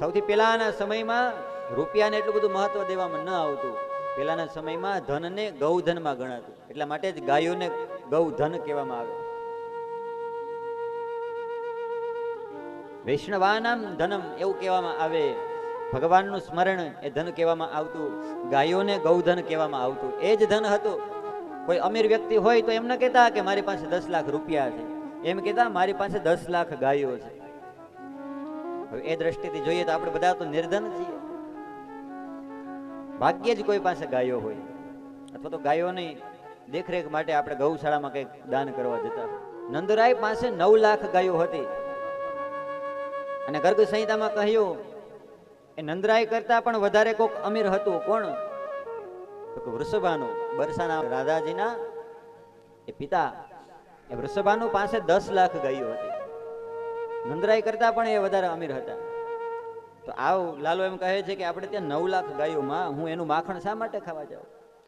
સૌથી પહેલાના સમયમાં રૂપિયાને એટલું બધું મહત્વ દેવામાં ન આવતું. પહેલાના સમયમાં ધનને ગૌધનમાં ગણાતું, એટલા માટે જ ગાયોને ગૌધન કહેવામાં આવે. વૈષ્ણવાનામ ધનમ એવું કહેવામાં આવે. ભગવાનનું સ્મરણ એ ધન કહેવામાં આવતું, ગાયોને ગૌધન કહેવામાં આવતું. એ જ ધન હતું. કોઈ અમીર વ્યક્તિ હોય તો એમ ન કહેતા કે મારી પાસે 10 લાખ રૂપિયા છે, એમ કહેતા મારી પાસે 10 લાખ ગાયો છે. હવે એ દ્રષ્ટિથી જોઈએ તો આપણે બધા તો નિર્ધન છીએ. ભાગ્યે જ કોઈ પાસે ગાયો હોય, અથવા તો ગાયોની દેખરેખ માટે આપણે ગૌશાળામાં કંઈક દાન કરવા જતા. નંદરાય પાસે 9 લાખ ગાયો હતી. અને ગર્ગ સંહિતામાં કહ્યું એ નંદરાય કરતા પણ વધારે કોક અમીર હતું. કોણ? તો વૃષભાનુ, બરસાના રાધાજીના એ પિતા. એ વૃષભાનુ પાસે 10 લાખ ગાયો હતી. નંદરાય કરતા પણ એ વધારે અમીર હતા. તો આવ લાલો એમ કહે છે કે આપણે ત્યાં 9 લાખ ગાયોમાં હું એનું માખણ શા માટે ખાવા જાઉં?